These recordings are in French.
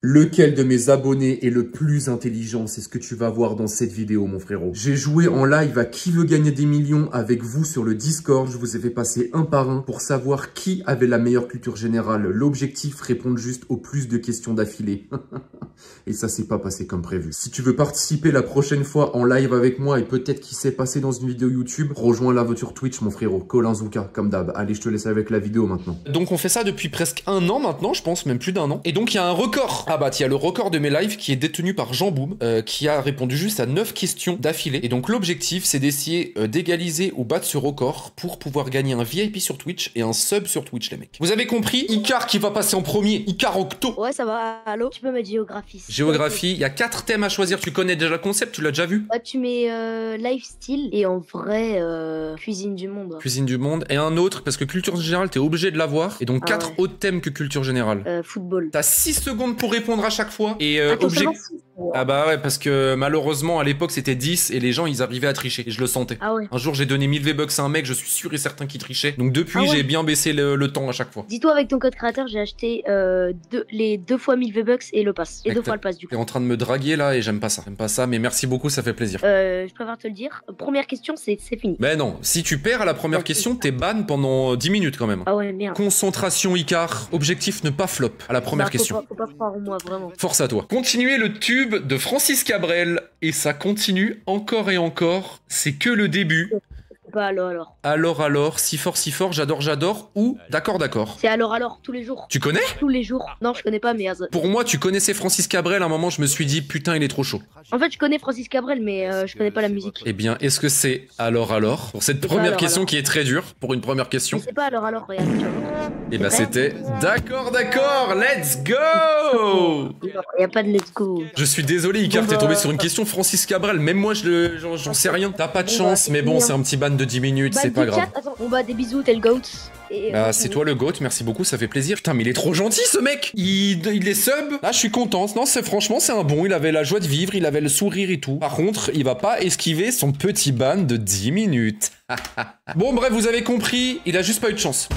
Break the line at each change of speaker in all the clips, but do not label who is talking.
Lequel de mes abonnés est le plus intelligent? C'est ce que tu vas voir dans cette vidéo, mon frérot. J'ai joué en live à Qui veut gagner des millions avec vous sur le Discord. Je vous ai fait passer un par un pour savoir qui avait la meilleure culture générale. L'objectif, répondre juste au plus de questions d'affilée. Et ça s'est pas passé comme prévu. Si tu veux participer la prochaine fois en live avec moi et peut-être qui s'est passé dans une vidéo YouTube, rejoins la voiture Twitch, mon frérot. Colin Zouka, comme d'hab. Allez, je te laisse avec la vidéo maintenant.
Donc on fait ça depuis presque un an maintenant, je pense, même plus d'un an. Et donc il y a un record. Ah bah, il y a le record de mes lives qui est détenu par Jean Boom, qui a répondu juste à 9 questions d'affilée. Et donc l'objectif, c'est d'essayer d'égaliser ou battre ce record pour pouvoir gagner un VIP sur Twitch et un sub sur Twitch, les mecs. Vous avez compris? Icar qui va passer en premier. Icar Octo.
Ouais, ça va. Allô? Tu peux mettre géographie.
Géographie, il y a 4 thèmes à choisir. Tu connais déjà le concept? Tu l'as déjà vu?
Bah, tu mets lifestyle et en vrai, cuisine du monde.
Cuisine du monde. Et un autre, parce que culture générale, t'es obligé de l'avoir. Et donc 4 autres thèmes que culture générale.
Football.
T'as 6 secondes pour répondre à chaque fois. Et
Attends,
Ah bah ouais, parce que malheureusement à l'époque c'était 10 et les gens ils arrivaient à tricher. Et je le sentais.
Ah ouais.
Un jour j'ai donné 1000 V-Bucks à un mec, je suis sûr et certain qu'il trichait. Donc depuis j'ai bien baissé le temps à chaque fois.
Dis-toi, avec ton code créateur, j'ai acheté les 2 fois 1000 V-Bucks et le pass. Et 2 fois le pass du coup.
T'es en train de me draguer là et j'aime pas ça. J'aime pas ça, mais merci beaucoup, ça fait plaisir.
Je préfère te le dire. Première question, c'est fini.
Mais non, si tu perds à la première question, t'es ban pendant 10 minutes quand même.
Ah ouais, merde.
Concentration Icar, objectif ne pas flop à la première question.
Faut pas croire en moi, vraiment.
Force à toi. Continuez le tube de Francis Cabrel et ça continue encore et encore. C'est que le début.
Pas
Alors, si fort, j'adore, ou d'accord.
C'est alors, tous les jours.
Tu connais?
Tous les jours. Non, je connais pas, mais...
Pour moi, tu connaissais Francis Cabrel, à un moment, je me suis dit, putain, il est trop chaud.
En fait, je connais Francis Cabrel, mais je connais pas la musique.
Eh bien, est-ce que c'est alors? Pour cette première question qui est très dure, pour une première question.
Mais c'est pas alors, regarde, tu vois.
Eh ben, c'était d'accord, let's go!
Y a pas de let's go.
Je suis désolé, Icar, t'es tombé sur une question Francis Cabrel, même moi, j'en sais rien. T'as pas de chance, mais bon, c'est un petit ban de 10 minutes, c'est pas grave.
Attends, on va des bisous, t'es le GOAT.
Ah, c'est toi le GOAT, merci beaucoup, ça fait plaisir. Putain, mais il est trop gentil ce mec. Il est sub. Là, je suis content. Non, franchement, c'est un bon. Il avait la joie de vivre, il avait le sourire et tout. Par contre, il va pas esquiver son petit ban de 10 minutes. Bon, bref, vous avez compris, il a juste pas eu de chance.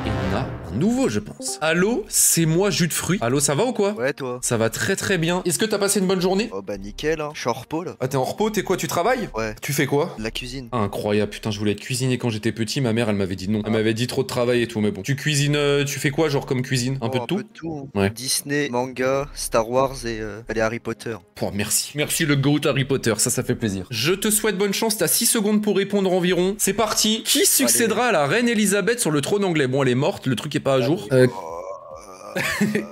Et on a un nouveau, je pense. Allô, c'est moi, jus de fruits. Allô, ça va ou quoi?
Ouais, toi.
Ça va très bien. Est-ce que t'as passé une bonne journée?
Oh bah nickel, hein. Je suis en repos là.
Ah, t'es en repos, t'es quoi, tu travailles?
Ouais.
Tu fais quoi?
La cuisine.
Incroyable, putain, je voulais être cuisinier quand j'étais petit, ma mère elle m'avait dit non. Elle m'avait dit trop de travail et tout, mais bon. Tu cuisines, tu fais quoi genre comme cuisine? Un peu de tout?
Un peu de tout.
Ouais.
Disney, manga, Star Wars et les Harry Potter.
Oh, merci. Merci le GOAT Harry Potter, ça fait plaisir. Je te souhaite bonne chance, t'as 6 secondes pour répondre environ. C'est parti. Qui succédera à la reine Elisabeth sur le trône anglais? Bon, elle est morte, le truc est pas à jour.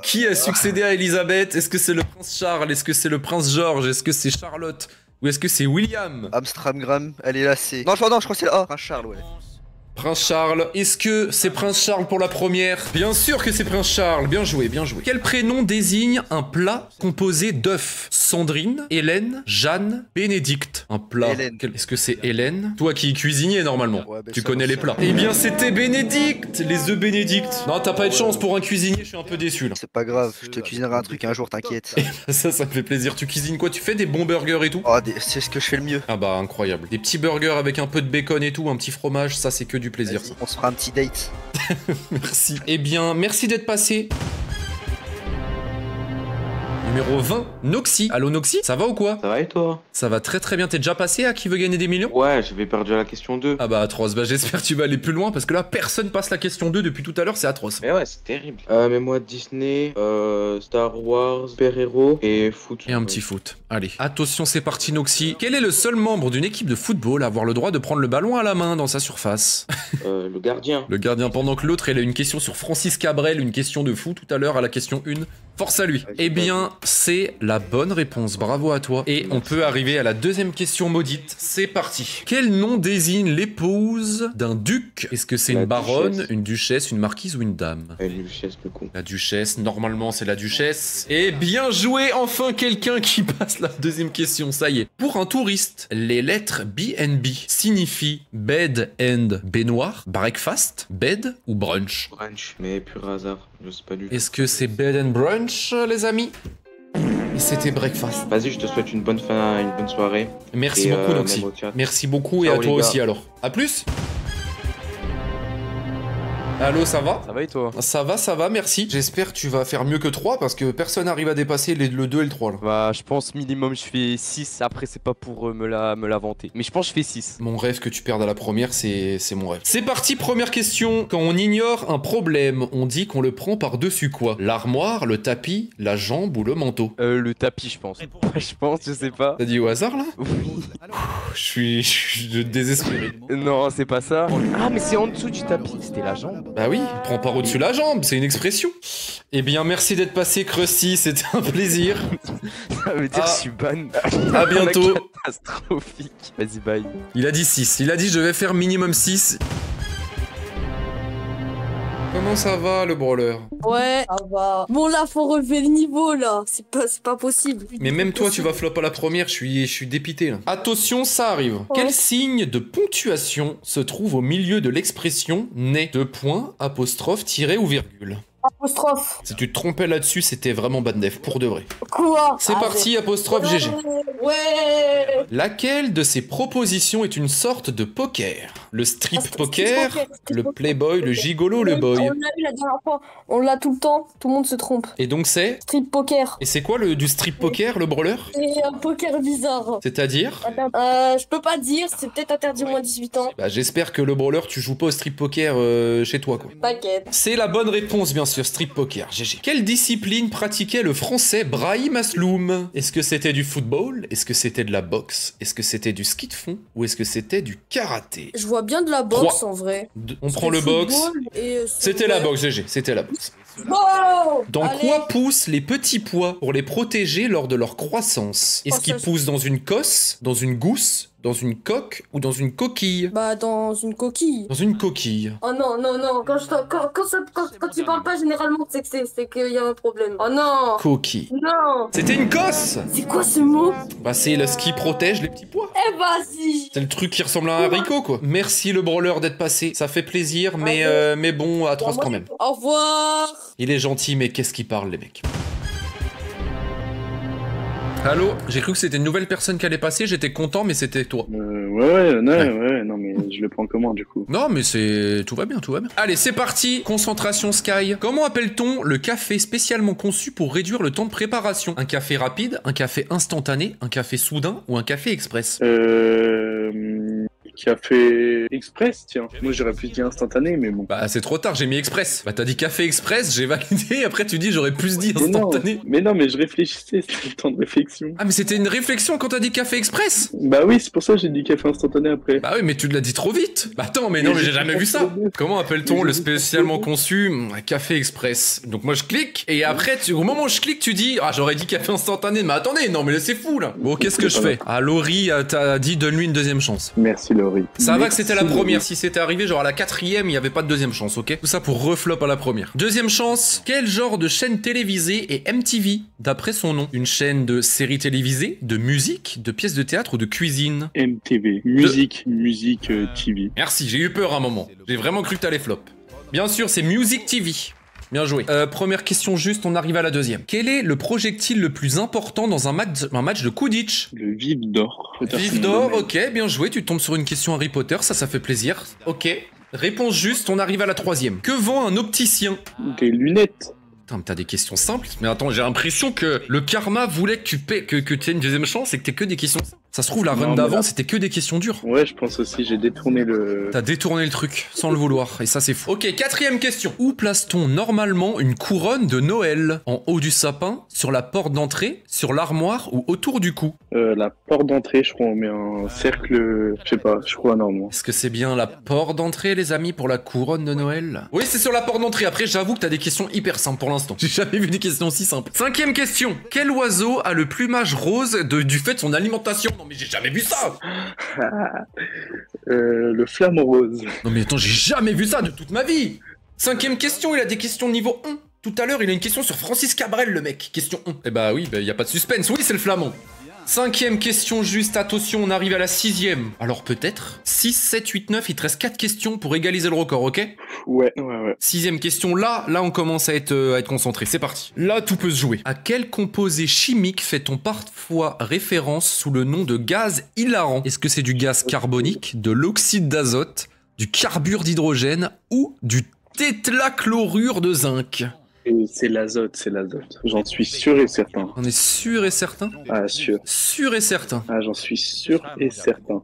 Qui a succédé à Elisabeth? Est-ce que c'est le prince Charles? Est-ce que c'est le prince George? Est-ce que c'est Charlotte? Ou est-ce que c'est William?
Amstramgram, elle est lassée. Non, je crois que c'est le A. Prince Charles, ouais.
Prince Charles, est-ce que c'est Prince Charles pour la première? Bien sûr que c'est Prince Charles, bien joué. Quel prénom désigne un plat composé d'œufs? Sandrine, Hélène, Jeanne, Bénédicte. Un plat. Est-ce que c'est Hélène? Toi qui es cuisinier normalement, ouais, bah tu connais les plats. Eh bien c'était Bénédicte, les œufs Bénédicte. Non, t'as pas de chance pour un cuisinier, je suis un peu déçu là.
C'est pas grave, je te cuisinerai un truc un jour, t'inquiète.
Ça me fait plaisir. Tu cuisines quoi? Tu fais des bons burgers et tout?
Oh, c'est ce que je fais le mieux.
Ah bah incroyable. Des petits burgers avec un peu de bacon et tout, un petit fromage, ça c'est que du plaisir ça.
On se fera un petit date.
Merci. Eh bien, merci d'être passé. Numéro 20, Noxy. Allô Noxy, ça va ou quoi?
Ça va et toi?
Ça va très bien, t'es déjà passé à Qui veut gagner des millions?
Ouais, j'avais perdu à la question 2.
Ah bah atroce, bah j'espère que tu vas aller plus loin parce que là personne passe la question 2 depuis tout à l'heure, c'est atroce.
Mais ouais, c'est terrible. Mais moi Disney, Star Wars, super-héros et foot.
Et un petit foot. Allez, attention c'est parti Noxy. Quel est le seul membre d'une équipe de football à avoir le droit de prendre le ballon à la main dans sa surface?
Le gardien.
Le gardien, pendant que l'autre elle a une question sur Francis Cabrel, une question de fou tout à l'heure à la question 1. Force à lui. Eh bien, c'est la bonne réponse. Bravo à toi. Et on peut arriver à la deuxième question maudite. C'est parti. Quel nom désigne l'épouse d'un duc? Est-ce que c'est une baronne, une duchesse, une marquise ou une dame?
Une duchesse, du coup.
La duchesse, normalement c'est la duchesse. Et bien joué, enfin quelqu'un qui passe la deuxième question, ça y est. Pour un touriste, les lettres BNB signifient bed and baignoire, breakfast, bed ou brunch?
Brunch, mais pur hasard. Je sais pas du tout.
Est-ce que c'est bed and brunch, les amis? Et c'était breakfast.
Vas-y, je te souhaite une bonne fin, une bonne soirée.
Merci beaucoup, Noxy. Merci beaucoup et à toi aussi alors. A plus. Allô, ça va?
Ça va et toi?
Ça va, merci. J'espère que tu vas faire mieux que 3 parce que personne n'arrive à dépasser le 2 et le 3 là.
Bah, je pense minimum je fais 6. Après, c'est pas pour me la vanter. Mais je pense que je fais 6.
Mon rêve que tu perdes à la première, c'est mon rêve. C'est parti, première question. Quand on ignore un problème, on dit qu'on le prend par-dessus quoi? L'armoire, le tapis, la jambe ou le manteau?
Le tapis, je pense. Je sais pas.
T'as dit au hasard là?
Oui.
Je suis désespéré.
Non, c'est pas ça. Ah, mais c'est en dessous du tapis. C'était la jambe.
Bah oui, prends par au-dessus la jambe, c'est une expression. Eh bien, merci d'être passé, Krusty, c'était un plaisir.
Ça veut dire que je suis ban.
À bientôt.
Catastrophique. Vas-y, bye.
Il a dit 6. Il a dit je vais faire minimum 6. Comment ça va, le brawler?
Ouais, ça va. Bon, là, faut relever le niveau, là. C'est pas possible.
Mais même toi, tu vas flop à la première, je suis dépité, là. Attention, ça arrive.
Ouais.
Quel signe de ponctuation se trouve au milieu de l'expression « né » ? 2 points, apostrophe, tiret ou virgule?
Apostrophe.
Si tu te trompais là-dessus, c'était vraiment bad def, pour de vrai.
Quoi?
C'est parti, apostrophe GG.
Ouais.
Laquelle de ces propositions est une sorte de poker? Le strip poker, le playboy, le gigolo, le boy.
On l'a eu la dernière fois. On l'a tout le temps. Tout le monde se trompe.
Et donc c'est?
Strip poker.
Et c'est quoi du strip poker, le brawler?
C'est un poker bizarre.
C'est-à-dire?
Attends, je peux pas dire. C'est peut-être interdit moins de 18 ans.
Bah j'espère que le brawler, tu joues pas au strip poker chez toi, quoi.
T'inquiète.
C'est la bonne réponse, bien sûr, strip poker, GG. Quelle discipline pratiquait le français Brahim Asloum? Est-ce que c'était du football? Est-ce que c'était de la boxe? Est-ce que c'était du ski de fond? Ou est-ce que c'était du karaté?
Je vois bien de la boxe en vrai.
On prend le box. C'était la
ouais.
boxe, GG, c'était la boxe.
Oh
Dans
allez.
quoi poussent les petits pois pour les protéger lors de leur croissance? Est-ce qu'ils poussent dans une cosse, dans une gousse, dans une coque ou dans une coquille?
Bah, dans une coquille.
Dans une coquille.
Oh non, non, non. Quand tu parles pas, généralement, c'est qu'il y a un problème. Oh non.
Coquille.
Non.
C'était une cosse!
C'est quoi ce mot?
Bah c'est ce qui protège les petits pois.
Eh bah si.
C'est le truc qui ressemble à un haricot, quoi. Merci le brawler d'être passé. Ça fait plaisir, mais bon, atroce quand même.
Au revoir.
Il est gentil, mais qu'est-ce qu'il parle, les mecs? Allô? J'ai cru que c'était une nouvelle personne qui allait passer, j'étais content, mais c'était toi.
Ouais, non, mais je le prends comment, du coup?
Non, mais c'est... Tout va bien, tout va bien. Allez, c'est parti. Concentration Sky. Comment appelle-t-on le café spécialement conçu pour réduire le temps de préparation? Un café rapide, un café instantané, un café soudain ou un café express?
Café express, tiens. Moi, j'aurais pu dire instantané, mais bon.
Bah, c'est trop tard, j'ai mis express. Bah, t'as dit café express, j'ai validé, après tu dis j'aurais plus dit instantané.
Mais non, mais je réfléchissais, c'était le temps de réflexion.
Ah, mais c'était une réflexion quand t'as dit café express?
Bah oui, c'est pour ça que j'ai dit café instantané après.
Bah oui, mais tu l'as dit trop vite. Bah attends, mais non, mais j'ai jamais vu ça. Comment appelle-t-on le spécialement conçu café express? Donc moi je clique, et après, au moment où je clique, tu dis ah, j'aurais dit café instantané. Mais attendez, non, mais là c'est fou là. Bon, qu'est-ce que je fais? Ah, Laurie t'as dit donne-lui une deuxième chance.
Merci Laurie.
Ça va que c'était la première. Si c'était arrivé genre à la 4ème, il n'y avait pas de deuxième chance, ok? Tout ça pour reflop à la première. Deuxième chance. Quel genre de chaîne télévisée est MTV d'après son nom? Une chaîne de séries télévisées, de musique, de pièces de théâtre ou de cuisine?
MTV. Musique TV.
Merci, j'ai eu peur un moment. J'ai vraiment cru que t'allais flop. Bien sûr, c'est Music TV. Bien joué. Première question juste, on arrive à la deuxième. Quel est le projectile le plus important dans un match de Quidditch?
Le vif d'or.
Vif d'or, ok, bien joué. Tu tombes sur une question Harry Potter, ça fait plaisir. Ok. Réponse juste, on arrive à la troisième. Que vend un opticien?
Des lunettes.
Putain, mais t'as des questions simples. Mais attends, j'ai l'impression que le karma voulait que tu paies, que tu aies une deuxième chance et que t'aies que des questions simples. Ça se trouve, la run d'avant, c'était que des questions dures.
Ouais, je pense aussi, j'ai détourné le...
T'as détourné le truc, sans le vouloir, et ça c'est fou. Ok, quatrième question. Où place-t-on normalement une couronne de Noël? En haut du sapin, sur la porte d'entrée, sur l'armoire ou autour du cou?
La porte d'entrée, je crois, on met un cercle... Je sais pas, je crois normalement.
Est-ce que c'est bien la porte d'entrée, les amis, pour la couronne de Noël? Oui, c'est sur la porte d'entrée. Après, j'avoue que t'as des questions hyper simples pour l'instant. J'ai jamais vu des questions aussi simples. Cinquième question. Quel oiseau a le plumage rose du fait de son alimentation? Non mais j'ai jamais vu ça.
Le flamant rose.
Non mais attends, j'ai jamais vu ça de toute ma vie. Cinquième question, il a des questions niveau 1. Tout à l'heure, il a une question sur Francis Cabrel, le mec. Question 1. Eh bah oui, y a pas de suspense. Oui, c'est le flamand. Cinquième question juste, attention, on arrive à la sixième. Alors peut-être 6, 7, 8, 9, il te reste 4 questions pour égaliser le record, ok?
Ouais.
Sixième question, là on commence à être concentré, c'est parti. Là, tout peut se jouer. À quel composé chimique fait-on parfois référence sous le nom de gaz hilarant? Est-ce que c'est du gaz carbonique, de l'oxyde d'azote, du carbure d'hydrogène ou du tétrachlorure de zinc.
Et c'est l'azote, c'est l'azote. J'en suis sûr et certain.
On est sûr et certain?
Ah, sûr.
Sûr et certain.
Ah, j'en suis sûr et certain.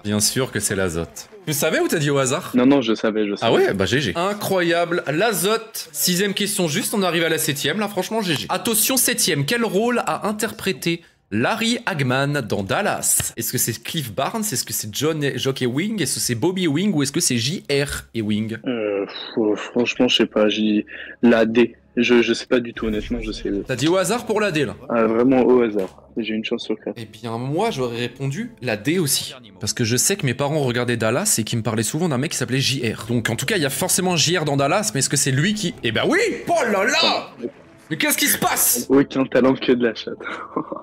Bien sûr que c'est l'azote. Tu savais ou t'as dit au hasard?
Non, non, je savais.
Ah ouais, bah GG. Incroyable, l'azote. 6ème question juste, on arrive à la 7ème, là franchement GG. Attention 7ème, quel rôle a interprété Larry Hagman dans Dallas? Est-ce que c'est Cliff Barnes? Est-ce que c'est John Jock Ewing? Est-ce que c'est Bobby Ewing? Ou est-ce que c'est J.R. Ewing?
Franchement, je sais pas. J'ai dit la D. Je sais pas du tout, honnêtement, je sais.
T'as dit au hasard pour la D là?
Ah, vraiment au hasard. J'ai une chance sur 4.
Eh bien, moi, j'aurais répondu la D aussi. Parce que je sais que mes parents regardaient Dallas et qu'ils me parlaient souvent d'un mec qui s'appelait JR. Donc, en tout cas, il y a forcément JR dans Dallas, mais est-ce que c'est lui qui... Eh ben oui! Oh là là! Mais qu'est-ce qui se passe?
Aucun talent que de la chatte.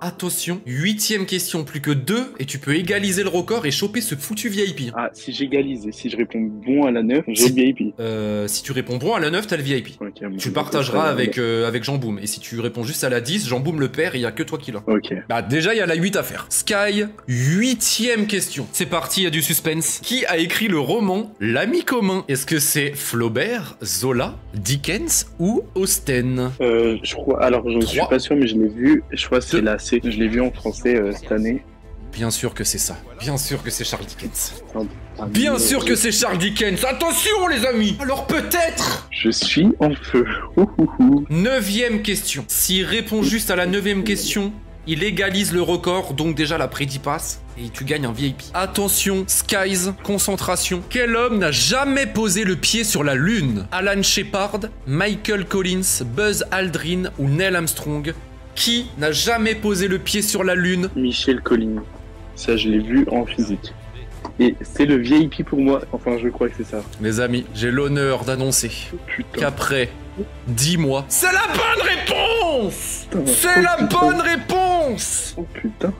Attention, 8ème question, plus que 2, et tu peux égaliser le record et choper ce foutu VIP.
Ah, si j'égalise et si je réponds bon à la 9, j'ai le VIP.
Si tu réponds bon à la 9, t'as le VIP.
Okay, bon,
tu le partageras avec Jean Boom. Et si tu réponds juste à la 10, Jean Boom le perd et il y a que toi qui l'as.
Ok.
Bah déjà, il y a la 8 à faire. Sky, 8ème question. C'est parti, il y a du suspense. Qui a écrit le roman L'ami commun? Est-ce que c'est Flaubert, Zola, Dickens ou Austen?
Je crois, alors je suis pas sûr, mais je l'ai vu. Je crois que c'est la C. Je l'ai vu en français cette année.
Bien sûr que c'est ça. Bien sûr que c'est Charles Dickens.
Ah,
Bien sûr que c'est Charles Dickens. Attention les amis. Alors peut-être.
Je suis en feu.
9ème question. S'il répond juste à la 9ème question, il égalise le record, donc déjà la prédit passe. Et tu gagnes un VIP. Attention, Skies, concentration. Quel homme n'a jamais posé le pied sur la Lune? Alan Shepard, Michael Collins, Buzz Aldrin ou Neil Armstrong? Qui n'a jamais posé le pied sur la Lune?
Michel Collins. Ça, je l'ai vu en physique. Et c'est le VIP pour moi. Enfin, je crois que c'est ça.
Les amis, j'ai l'honneur d'annoncer qu'après 10 mois, c'est la bonne réponse! C'est la bonne réponse!
Oh putain,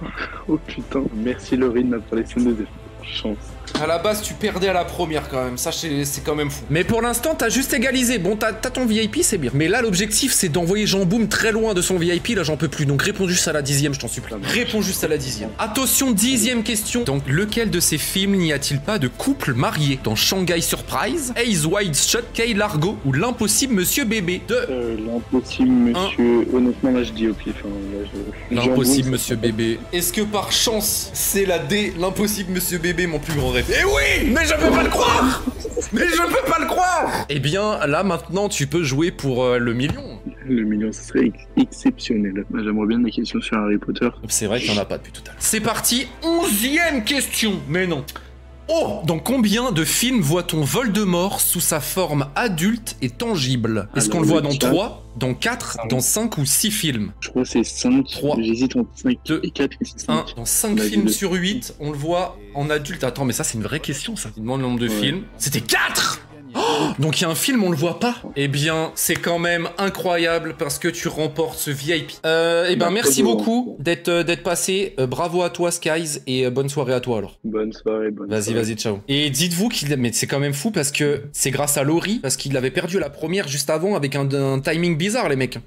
oh putain. Merci Laurie de m'avoir laissé de chance.
À la base, tu perdais à la première quand même. Ça, c'est quand même fou. Mais pour l'instant, t'as juste égalisé. Bon, t'as ton VIP, c'est bien. Mais là, l'objectif, c'est d'envoyer Jean Boom très loin de son VIP. Là, j'en peux plus. Donc, réponds juste à la 10ème, je t'en supplie. Réponds juste à la 10ème. Attention, 10ème question. Dans lequel de ces films n'y a-t-il pas de couple marié? Dans Shanghai Surprise, Eyes Wide Shut, Kay Largo ou L'Impossible Monsieur Bébé?
L'Impossible Monsieur... Honnêtement, là, je dis au pif.
L'Impossible Monsieur Bébé. Est-ce que par chance, c'est la D, L'Impossible Monsieur Bébé, mon plus grand rêve? Eh oui! Mais je peux pas le croire! Mais je peux pas le croire! Eh bien, là, maintenant, tu peux jouer pour le million.
Le million, ce serait exceptionnel. J'aimerais bien des questions sur Harry Potter.
C'est vrai qu'il n'y en a pas depuis tout à l'heure. C'est parti, 11ème question. Mais non. Oh! Dans combien de films voit-on Voldemort sous sa forme adulte et tangible? Est-ce qu'on le voit dans 3, dans 4, dans 5 ou 6 films?
Je crois que c'est 5.
3.
J'hésite entre 5 et 4 et 5.
1. Dans 5 films sur 8, on le voit en adulte. Attends, mais ça, c'est une vraie question, ça. Il demande le nombre de films. C'était 4! Oh, donc il y a un film, on le voit pas. Eh bien, c'est quand même incroyable parce que tu remportes ce VIP. Eh ben, merci beaucoup d'être passé. Bravo à toi, Skies, et bonne soirée à toi alors.
Bonne soirée, bonne soirée.
Vas-y, ciao. Et dites-vous mais c'est quand même fou parce que c'est grâce à Laurie, parce qu'il avait perdu la première juste avant avec un timing bizarre, les mecs.